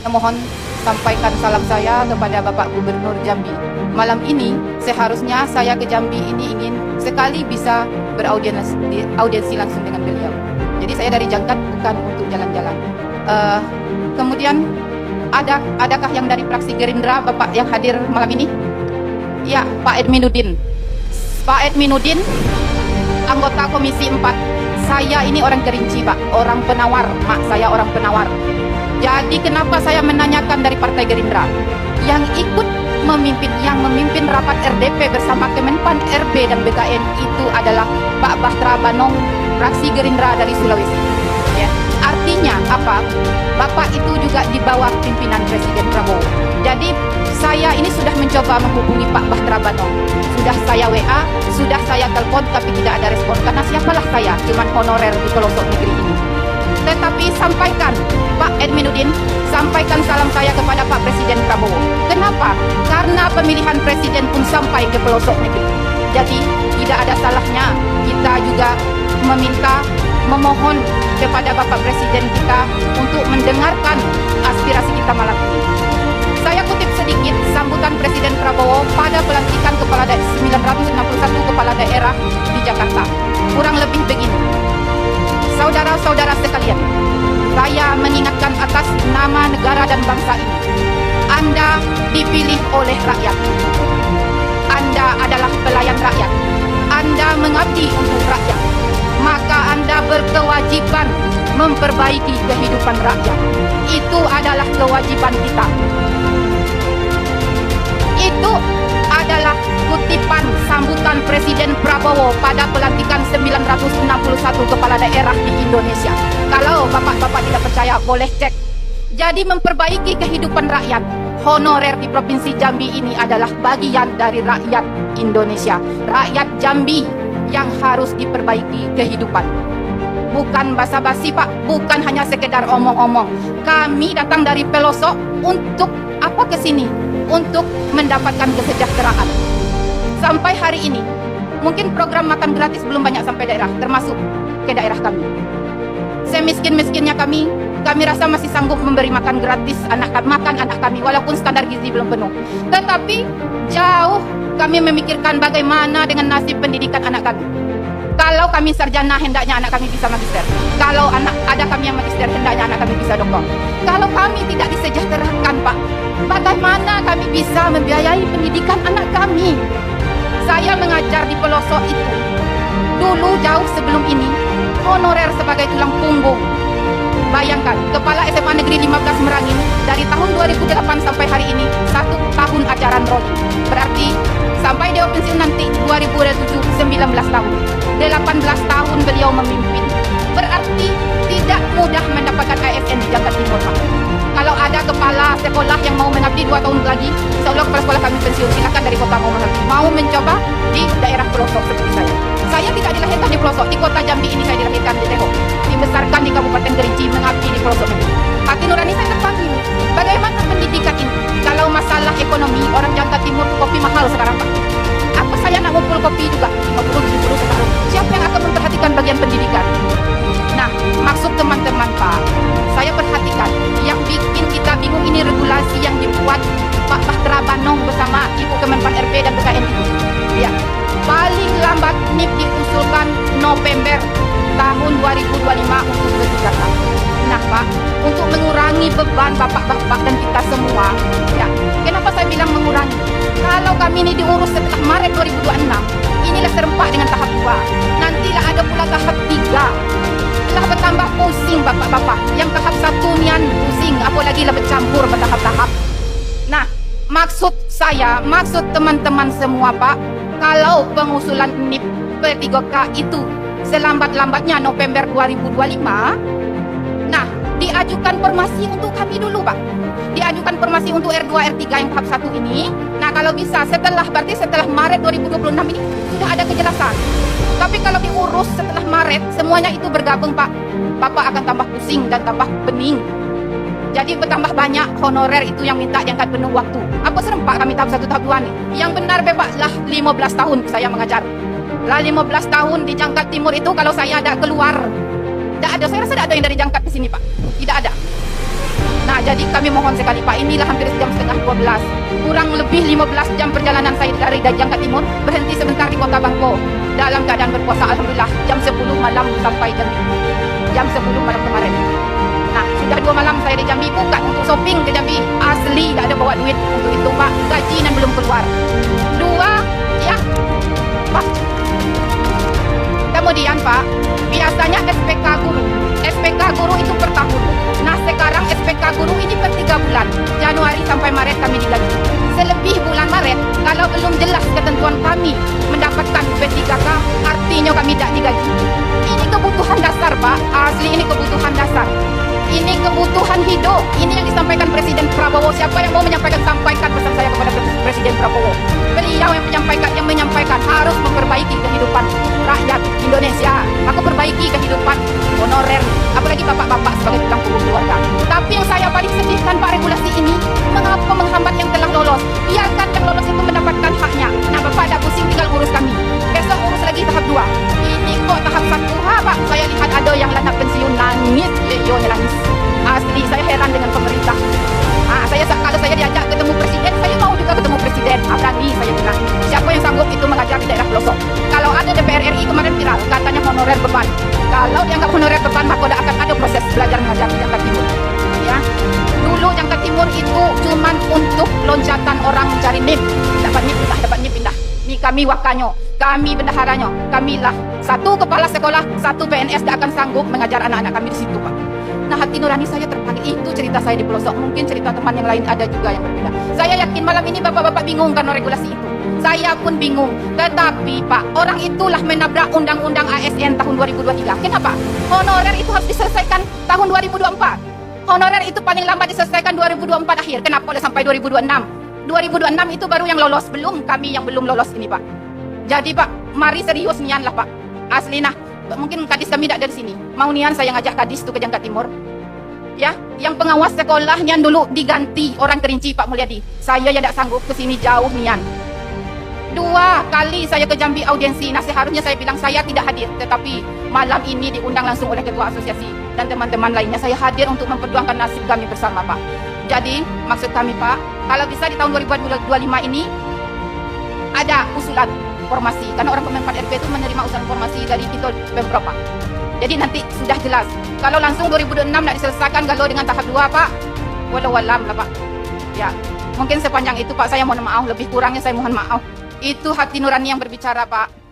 Mohon sampaikan salam saya kepada Bapak Gubernur Jambi. Malam ini seharusnya saya ke Jambi ini ingin sekali bisa beraudiensi langsung dengan beliau. Jadi saya dari Jangkat bukan untuk jalan-jalan. Kemudian adakah yang dari fraksi Gerindra Bapak yang hadir malam ini? Ya, Pak Edminuddin. Pak Edminuddin, anggota Komisi 4. Saya ini orang Kerinci, Pak, orang penawar. Mak saya orang penawar. Jadi kenapa saya menanyakan dari Partai Gerindra? Yang ikut memimpin rapat RDP bersama Kemenpan RB dan BKN itu adalah Pak Bahtera Banong, fraksi Gerindra dari Sulawesi. Ya. Artinya apa? Bapak itu juga di bawah pimpinan Presiden Prabowo. Jadi saya ini sudah mencoba menghubungi Pak Bahtera Banong. Sudah saya WA, sudah saya telepon, tapi tidak ada respon. Karena siapalah saya, cuman honorer di pelosok negeri ini. Tetapi sampaikan, Pak Edminuddin, sampaikan salam saya kepada Pak Presiden Prabowo. Kenapa? Karena pemilihan presiden pun sampai ke pelosok negeri. Jadi tidak ada salahnya kita juga memohon kepada Bapak Presiden kita untuk mendengarkan aspirasi kita malam ini. Saya kutip sedikit sambutan Presiden Prabowo pada pelantikan 961 kepala daerah di Jakarta. Kurang lebih begini. Saudara-saudara sekalian, saya mengingatkan atas nama negara dan bangsa ini. Anda dipilih oleh rakyat. Anda adalah pelayan rakyat. Anda mengabdi untuk rakyat. Maka Anda berkewajiban memperbaiki kehidupan rakyat. Itu adalah kewajiban kita. Itu adalah kutipan sambutan Presiden Prabowo pada pelantikan 961 kepala daerah di Indonesia. Kalau bapak-bapak tidak percaya, boleh cek. Jadi memperbaiki kehidupan rakyat. Honorer di Provinsi Jambi ini adalah bagian dari rakyat Indonesia. Rakyat Jambi yang harus diperbaiki kehidupan. Bukan basa-basi, Pak. Bukan hanya sekedar omong-omong. Kami datang dari pelosok untuk apa ke sini? Untuk mendapatkan kesejahteraan. Sampai hari ini, mungkin program makan gratis belum banyak sampai daerah, termasuk ke daerah kami. Semiskin-miskinnya kami rasa masih sanggup memberi makan gratis anak kami, walaupun standar gizi belum penuh. Tetapi jauh kami memikirkan bagaimana dengan nasib pendidikan anak kami. Kalau kami sarjana, hendaknya anak kami bisa magister. Kalau ada kami yang magister, hendaknya anak kami bisa doktor. Kalau kami tidak disejahterakan, Pak, bagaimana kami bisa membiayai pendidikan anak kami? Saya mengajar di pelosok itu. Dulu jauh sebelum ini, honorer sebagai tulang punggung. Bayangkan, Kepala SMA Negeri 15 Merangin dari tahun 2008 sampai hari ini 1 tahun ajaran rolling. Berarti sampai dia pensiun nanti 2027 19 tahun. 18 tahun beliau memimpin. Berarti tidak mudah mendapatkan ASN di Jakarta Timur, Pak. Kalau ada kepala sekolah yang mau mengabdi 2 tahun lagi, seolah kepala sekolah kami pensiun, silakan dari kota mau mencoba di daerah pelosok seperti saya. Saya tidak dilahirkan di pelosok, di kota Jambi ini saya dilahirkan di Teho. Dibesarkan di Kabupaten Kerinci, mengabdi di pelosok negeri. Hati nurani saya terpanggil. Bagaimana pendidikan ini? Kalau masalah ekonomi, orang Jakarta Timur kopi mahal sekarang, Pak. Apa saya nak ngumpul kopi juga? 50-70 sekarang. Siapa yang akan memperhatikan bagian pendidikan? Nah, maksud teman-teman, Pak, saya perhatikan yang bikin kita bingung ini regulasi yang dibuat Pak Bahtera Banong bersama Ibu Kemenpan RB dan BKN itu. Ya, paling lambat NIP diusulkan November tahun 2025 untuk ke Jakarta. Nah, Pak, untuk mengurangi beban bapak-bapak dan kita semua, ya, kenapa saya bilang mengurangi? Kalau kami ini diurus setelah Maret 2026, inilah serempak dengan tahap 2. Nantilah ada pula tahap 3. Telah bertambah pusing bapak-bapak. Yang tahap 1 nian pusing, apalagi lah bercampur bertahap-tahap. Nah, maksud saya, maksud teman-teman semua, Pak, kalau pengusulan NIP P3K itu selambat-lambatnya November 2025, nah, diajukan formasi untuk kami dulu, Pak. Diajukan formasi untuk R2, R3 yang tahap 1 ini. Nah, kalau bisa berarti setelah Maret 2026 ini sudah ada kejelasan. Tapi kalau diurus setelah Maret, semuanya itu bergabung, Pak, Bapak akan tambah pusing dan tambah bening. Jadi bertambah banyak honorer itu yang minta diangkat penuh waktu. Apa serempak kami tahap 1, tahap 2 nih? Yang benar bebas lah 15 tahun saya mengajar. Lah 15 tahun di Jangkat Timur itu kalau saya ada keluar, tidak ada, saya rasa tidak ada yang dari Jangkat ke sini, Pak. Tidak ada. Nah, jadi kami mohon sekali Pak, inilah hampir jam setengah 12. Kurang lebih 15 jam perjalanan saya dari Jangka Timur, berhenti sebentar di Kota Bangko. Dalam keadaan berpuasa, alhamdulillah, jam 10 malam sampai jam 10 malam kemarin. Nah, sudah 2 malam saya di Jambi, bukan untuk shopping ke Jambi. Asli, tak ada bawa duit untuk itu Pak. Gaji dan belum keluar. 2, ya, Pak. Kemudian Pak, biasanya SPK guru itu per tahun. Nah, sekarang SPK guru ini per 3 bulan. Januari sampai Maret kami digaji. Selebih bulan Maret, kalau belum jelas ketentuan kami mendapatkan P3K, artinya kami tidak digaji. Ini kebutuhan dasar Pak, asli ini kebutuhan dasar. Ini kebutuhan hidup. Ini yang disampaikan Presiden Prabowo. Siapa yang mau menyampaikan, sampaikan pesan saya kepada Presiden Prabowo. Beliau yang menyampaikan harus memperbaiki kehidupan rakyat Indonesia. Aku perbaiki kehidupan honorer, apalagi bapak-bapak sebagai tukang punggung keluarga. Tapi yang saya paling sedihkan Pak, regulasi ini mengapa menghambat yang telah lolos. Biarkan yang lolos itu mendapatkan haknya. Nah, Bapak ada pusing, tinggal urus kami. Besok urus lagi tahap 2. Ini kok tahap 1 Pak. Saya lihat ada yang anak pensiun nangis, leyonya nangis. Asli saya heran dengan pemerintah. Kalau saya diajak ketemu presiden, saya mau juga ketemu presiden. Berani saya bilang. Siapa yang sanggup itu mengajar di daerah pelosok. Kalau ada DPR RI kemarin viral, katanya honorer beban. Kalau dianggap honorer beban, maka akan ada proses belajar mengajar di Jangka Timur. Ya, dulu Jangka Timur itu cuman untuk loncatan orang mencari NIM. Dapat NIM pindah. Ini kami wakanyo, kami bendaharanya, kamilah satu kepala sekolah, satu PNS tidak akan sanggup mengajar anak-anak kami di situ Pak. Nah, hati nurani saya terpanggil. Itu cerita saya di pelosok. Mungkin cerita teman yang lain ada juga yang berbeda. Saya yakin malam ini bapak-bapak bingung karena regulasi itu. Saya pun bingung. Tetapi Pak, orang itulah menabrak Undang-Undang ASN tahun 2023. Kenapa? Honorer itu harus diselesaikan tahun 2024. Honorer itu paling lambat diselesaikan 2024 akhir. Kenapa boleh sampai 2026? 2026 itu baru yang lolos. Belum kami yang belum lolos ini Pak. Jadi Pak, mari serius nian lah Pak. Asli nah. Mungkin kadis kami tidak dari sini. Mau nian saya ngajak kadis tu ke Jangka Timur. Ya, yang pengawas sekolahnya dulu diganti orang Kerinci Pak Mulyadi. Saya yang tidak sanggup ke sini jauh nian. 2 kali saya ke Jambi audiensi. Nah, seharusnya saya bilang saya tidak hadir, tetapi malam ini diundang langsung oleh ketua asosiasi dan teman-teman lainnya. Saya hadir untuk memperjuangkan nasib kami bersama Pak. Jadi, maksud kami Pak, kalau bisa di tahun 2025 ini ada usulan formasi, karena orang Kemenpan RB itu menerima usulan formasi dari Tito Pemprov Pak. Jadi nanti sudah jelas. Kalau langsung 2026 nak diselesaikan kalau dengan tahap 2 Pak, walau alam lah Pak. Ya, mungkin sepanjang itu Pak, saya mohon maaf, lebih kurangnya saya mohon maaf. Itu hati nurani yang berbicara Pak.